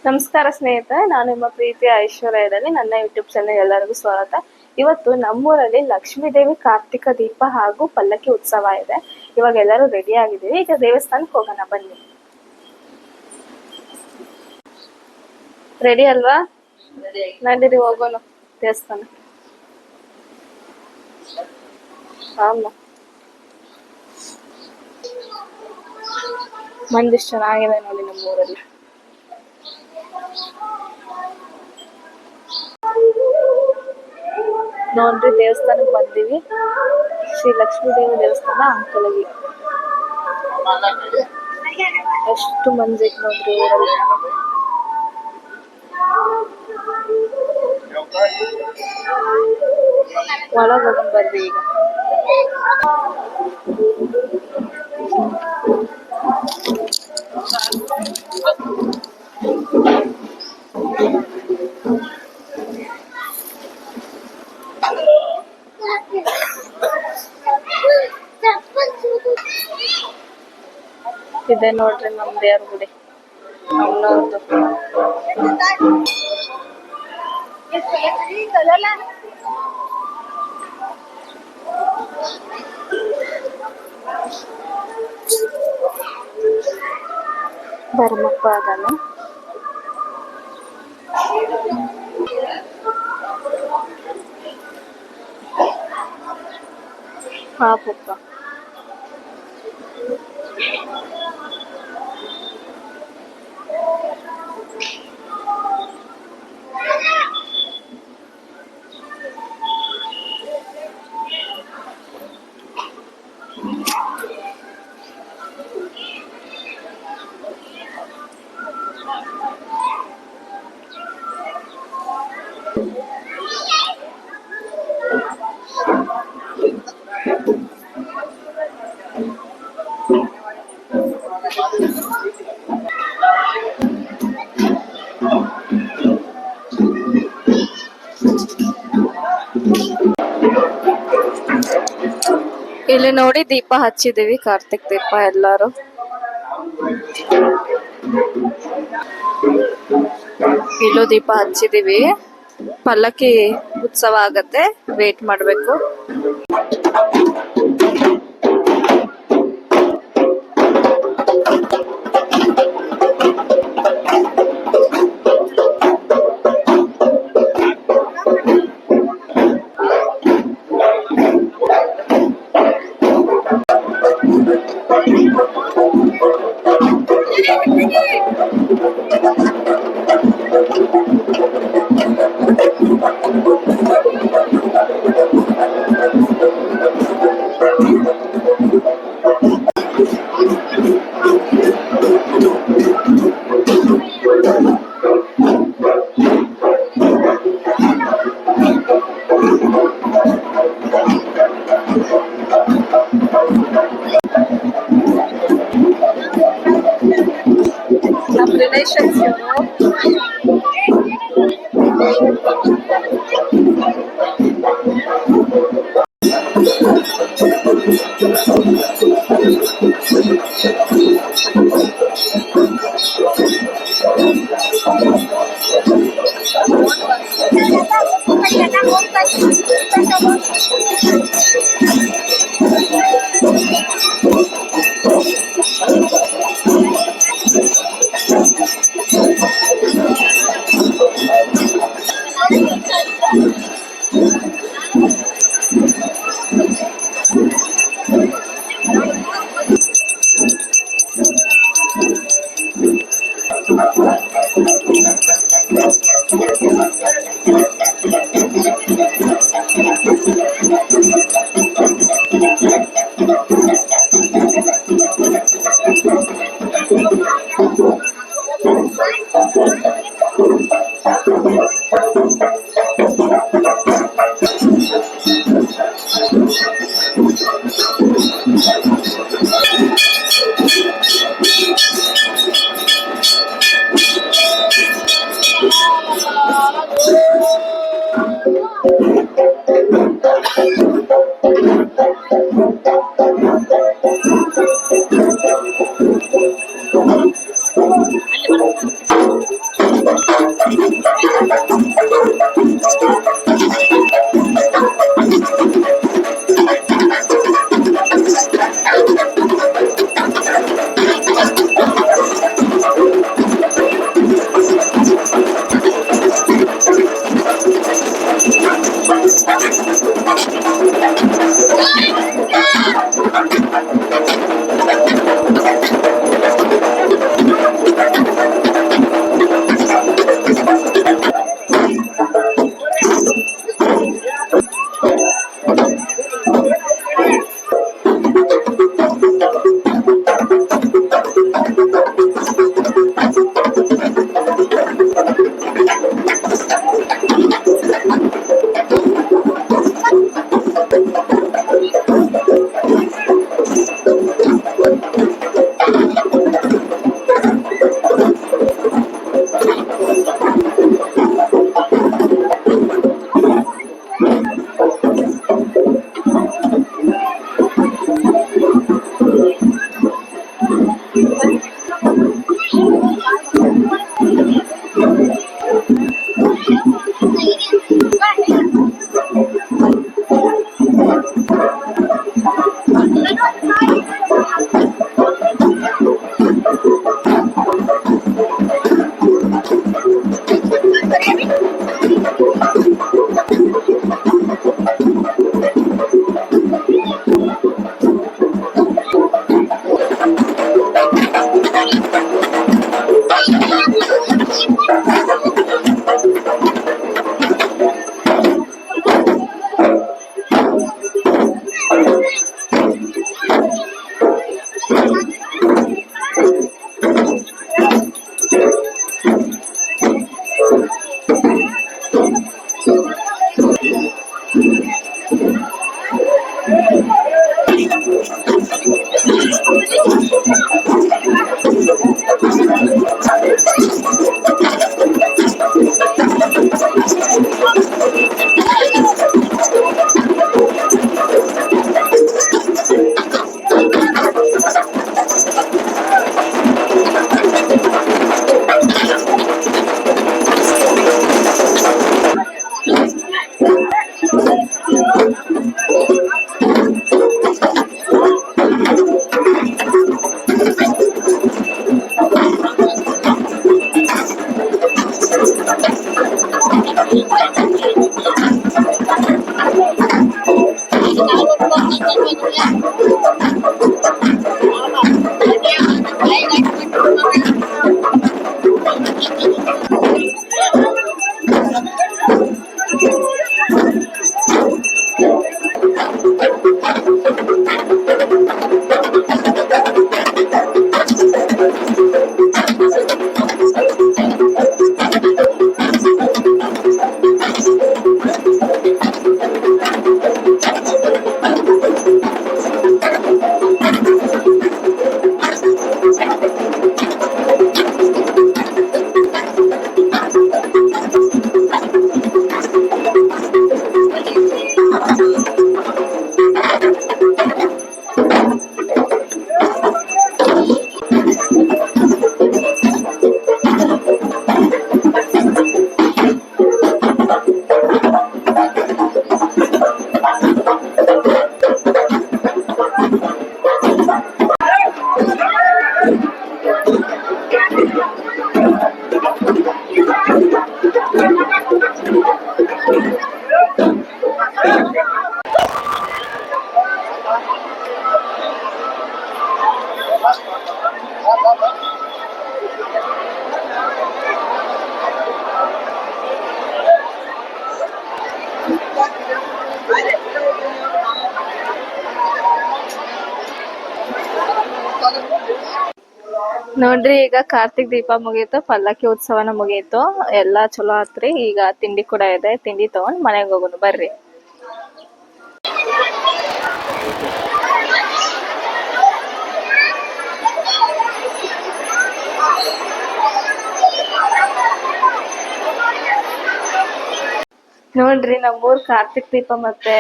ನಮಸ್ಕಾರ ಸ್ನೇಹಿತರೆ, ನಾನು ನಿಮ್ಮ ಪ್ರೀತಿಯ ಐಶ್ವರ್ಯದಲ್ಲಿ ನನ್ನ ಯೂಟ್ಯೂಬ್ ಚಾನೆಲ್ ಎಲ್ಲರಿಗೂ ಸ್ವಾಗತ. ಇವತ್ತು ನಮ್ಮೂರಲ್ಲಿ ಲಕ್ಷ್ಮೀ ದೇವಿ ಕಾರ್ತಿಕ ದೀಪ ಹಾಗೂ ಪಲ್ಲಕ್ಕಿ ಉತ್ಸವ ಇದೆ. ಇವಾಗ ಎಲ್ಲರೂ ರೆಡಿ ಆಗಿದ್ದೀವಿ. ಈಗ ದೇವಸ್ಥಾನಕ್ಕೆ ಹೋಗೋಣ ಬನ್ನಿ. ರೆಡಿ ಅಲ್ವಾ? ನಡೀರಿ ಹೋಗೋಣ ದೇವಸ್ಥಾನಕ್ಕೆ. ಅಮ್ಮ ಮಂದಿಷ್ಟು ಚೆನ್ನಾಗಿದೆ ನೋಡಿ ನಮ್ಮೂರಲ್ಲಿ. ನೋಡ್ರಿ ದೇವಸ್ಥಾನಕ್ಕೆ ಬಂದೀವಿ. ಶ್ರೀ ಲಕ್ಷ್ಮೀ ದೇವಿ ದೇವಸ್ಥಾನ ಅಂಕಲಗಿ. ಎಷ್ಟು ಮಂದಿ ಐತೆ ನೋಡ್ರಿ ಊರಲ್ಲಿ. ಒಳಗೆ ಹೋಗೋಣ ಬರ್ರಿ ಈಗ. ಇದೆ ನೋಡ್ರಿ ನಮ್ ದೇವ್ರ ಗುಡಿ, ಅಮ್ಮನವ್ರದ್ದು. ಧರ್ಮಪ್ಪ ಅದಾನ. ಹಾ ಪಪ್ಪ. ಇಲ್ಲಿ ನೋಡಿ ದೀಪ ಹಚ್ಚಿದೀವಿ, ಕಾರ್ತಿಕ್ ದೀಪ. ಎಲ್ಲಾರು ಇಲ್ಲೂ ದೀಪ ಹಚ್ಚಿದೀವಿ. ಪಲ್ಲಕ್ಕಿ ಉತ್ಸವ ಆಗತ್ತೆ, ವೇಟ್ ಮಾಡ್ಬೇಕು. Relations, you know. ನೋಡ್ರಿ ಈಗ ಕಾರ್ತಿಕ್ ದೀಪ ಮುಗೀತು, ಪಲ್ಲಕ್ಕಿ ಉತ್ಸವನ ಮುಗೀತು, ಎಲ್ಲಾ ಚಲೋ ಆತ್ರಿ. ಈಗ ತಿಂಡಿ ಕೂಡ ಇದೆ, ತಿಂಡಿ ತಗೊಂಡ್ ಮನೆಗೆ ಹೋಗೋದು ಬರ್ರಿ. ನೋಡ್ರಿ ನಮ್ಮೂರ್ ಕಾರ್ತಿಕ್ ದೀಪ ಮತ್ತೆ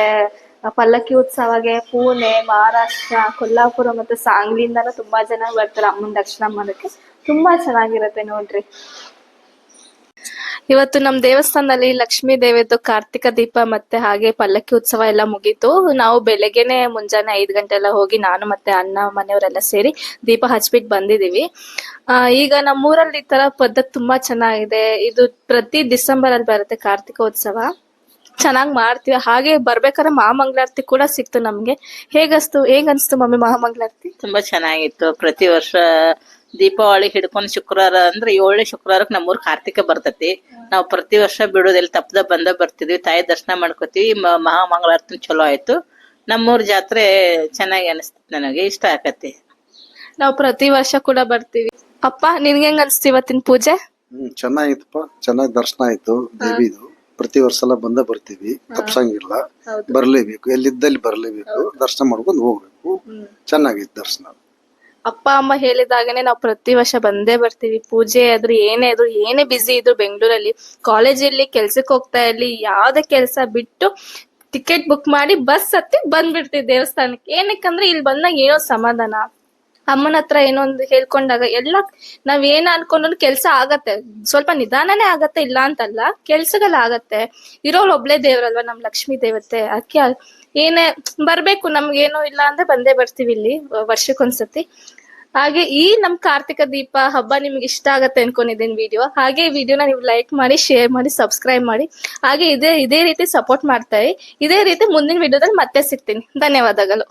ಪಲ್ಲಕ್ಕಿ ಉತ್ಸವಗೆ ಪುಣೆ, ಮಹಾರಾಷ್ಟ್ರ, ಕೊಲ್ಲಾಪುರ ಮತ್ತೆ ಸಾಂಗ್ಲಿಂದಾನು ತುಂಬಾ ಜನ ಬರ್ತಾರೆ ಅಮ್ಮನ ದರ್ಶನ ಮಾಡೋಕೆ. ತುಂಬಾ ಚೆನ್ನಾಗಿರತ್ತೆ ನೋಡ್ರಿ. ಇವತ್ತು ನಮ್ ದೇವಸ್ಥಾನದಲ್ಲಿ ಲಕ್ಷ್ಮೀ ದೇವಿದು ಕಾರ್ತಿಕ ದೀಪ ಮತ್ತೆ ಹಾಗೆ ಪಲ್ಲಕ್ಕಿ ಉತ್ಸವ ಎಲ್ಲ ಮುಗೀತು. ನಾವು ಬೆಳಗ್ಗೆನೆ ಮುಂಜಾನೆ 5 ಗಂಟೆ ಎಲ್ಲ ಹೋಗಿ ನಾನು ಮತ್ತೆ ಅಣ್ಣ ಮನೆಯವರೆಲ್ಲ ಸೇರಿ ದೀಪ ಹಚ್ಬಿಟ್ಟು ಬಂದಿದೀವಿ. ಈಗ ನಮ್ಮೂರಲ್ಲಿ ಈ ತರ ಪದ್ಧತಿ ತುಂಬಾ ಚೆನ್ನಾಗಿದೆ. ಇದು ಪ್ರತಿ ಡಿಸೆಂಬರ್ ಅಲ್ಲಿ ಬರುತ್ತೆ ಕಾರ್ತಿಕ ಉತ್ಸವ. ಚೆನ್ನಾಗ್ ಮಾಡ್ತೀವಿ. ಹಾಗೆ ಬರ್ಬೇಕಾದ್ರೆ ಮಹಾಮಂಗಳಾರತಿ ಕೂಡ ಸಿಕ್ತು ನಮ್ಗೆ. ಹೇಗನ್ಸ್ತು ಮಮ್ಮಿ ಮಹಾಮಂಗಳಾರತಿ? ತುಂಬಾ ಚೆನ್ನಾಗಿತ್ತು. ಪ್ರತಿ ವರ್ಷ ದೀಪಾವಳಿ ಹಿಡ್ಕೊಂಡ್ ಶುಕ್ರವಾರ ಅಂದ್ರೆ 7ನೇ ಶುಕ್ರವಾರಕ್ಕೆ ನಮ್ಮೂರ್ ಕಾರ್ತಿಕ ಬರ್ತತಿ. ನಾವು ಪ್ರತಿ ವರ್ಷ ಬಿಡೋದಿಲ್ಲ, ತಪ್ಪದ ಬಂದ ಬರ್ತಿದ್ವಿ, ತಾಯಿ ದರ್ಶನ ಮಾಡ್ಕೋತೀವಿ. ಮಹಾಮಂಗಳಾರತಿ ಚಲೋ ಆಯ್ತು. ನಮ್ಮೂರ್ ಜಾತ್ರೆ ಚೆನ್ನಾಗಿ ಅನಿಸ್ತದೆ, ನನಗೆ ಇಷ್ಟ ಆಕತಿ. ನಾವು ಪ್ರತಿ ವರ್ಷ ಕೂಡ ಬರ್ತೀವಿ. ಅಪ್ಪ ನಿನ್ಗೆ ಹೆಂಗ್ ಅನ್ಸ್ತು ಇವತ್ತಿನ ಪೂಜೆ? ಚೆನ್ನಾಗಿತ್ತಪ್ಪ, ಚೆನ್ನಾಗಿ ದರ್ಶನ ಆಯ್ತು ದೇವಿದು. ಪ್ರತಿ ವರ್ಷ ಎಲ್ಲ ಬರ್ತೀವಿ, ತಪ್ಸಂಗಿಲ್ಲ. ಹೌದು. ಬರ್ಲೇಬೇಕು, ಎಲ್ಲಿದ್ದಲ್ಲಿ ಬರ್ಲೇಬೇಕು, ದರ್ಶನ ಮಾಡ್ಕೊಂಡು ಹೋಗ್ಬೇಕು. ಚೆನ್ನಾಗಿತ್ತು ದರ್ಶನ. ಅಪ್ಪ ಅಮ್ಮ ಹೇಳಿದಾಗನೆ ನಾವು ಪ್ರತಿ ವರ್ಷ ಬಂದೇ ಬರ್ತೀವಿ. ಪೂಜೆ ಆದ್ರೂ ಏನೇ ಬಿಸಿ ಇದ್ರು ಬೆಂಗಳೂರಲ್ಲಿ, ಕಾಲೇಜಲ್ಲಿ ಕೆಲ್ಸಕ್ಕೆ ಹೋಗ್ತಾ ಇರ್ಲಿ, ಯಾವ್ದೇ ಕೆಲಸ ಬಿಟ್ಟು ಟಿಕೆಟ್ ಬುಕ್ ಮಾಡಿ ಬಸ್ ಹತ್ತಿ ಬಂದ್ಬಿಡ್ತೀವಿ ದೇವಸ್ಥಾನಕ್ಕೆ. ಏನಕ್ಕಂದ್ರೆ ಇಲ್ಲಿ ಬಂದಾಗ ಏನೋ ಸಮಾಧಾನ, ಅಮ್ಮನ ಹತ್ರ ಏನೋ ಒಂದು ಹೇಳ್ಕೊಂಡಾಗ ಎಲ್ಲ ನಾವ್ ಏನ್ ಅನ್ಕೊಂಡ್ರು ಕೆಲ್ಸ ಆಗತ್ತೆ. ಸ್ವಲ್ಪ ನಿಧಾನನೇ ಆಗತ್ತೆ, ಇಲ್ಲ ಅಂತಲ್ಲ, ಕೆಲ್ಸಗಳಾಗತ್ತೆ. ಇರೋಳು ಒಬ್ಳೇ ದೇವ್ರಲ್ವಾ, ನಮ್ ಲಕ್ಷ್ಮೀ ದೇವತೆ. ಅದಕ್ಕೆ ಏನೇ ಬರ್ಬೇಕು, ನಮ್ಗೇನು ಇಲ್ಲ ಅಂದ್ರೆ ಬಂದೇ ಬರ್ತೀವಿ ಇಲ್ಲಿ ವರ್ಷಕ್ಕೊಂದ್ಸತಿ. ಹಾಗೆ ಈ ನಮ್ ಕಾರ್ತಿಕ ದೀಪ ಹಬ್ಬ ನಿಮ್ಗೆ ಇಷ್ಟ ಆಗತ್ತೆ ಅನ್ಕೊಂಡಿದ್ದೀನಿ ವಿಡಿಯೋ. ಹಾಗೆ ಈ ವಿಡಿಯೋನ ನೀವು ಲೈಕ್ ಮಾಡಿ, ಶೇರ್ ಮಾಡಿ, ಸಬ್ಸ್ಕ್ರೈಬ್ ಮಾಡಿ. ಹಾಗೆ ಇದೇ ರೀತಿ ಸಪೋರ್ಟ್ ಮಾಡ್ತಾ ಇರಿ. ಇದೇ ರೀತಿ ಮುಂದಿನ ವಿಡಿಯೋದಲ್ಲಿ ಮತ್ತೆ ಸಿಗ್ತೀನಿ. ಧನ್ಯವಾದಗಳು.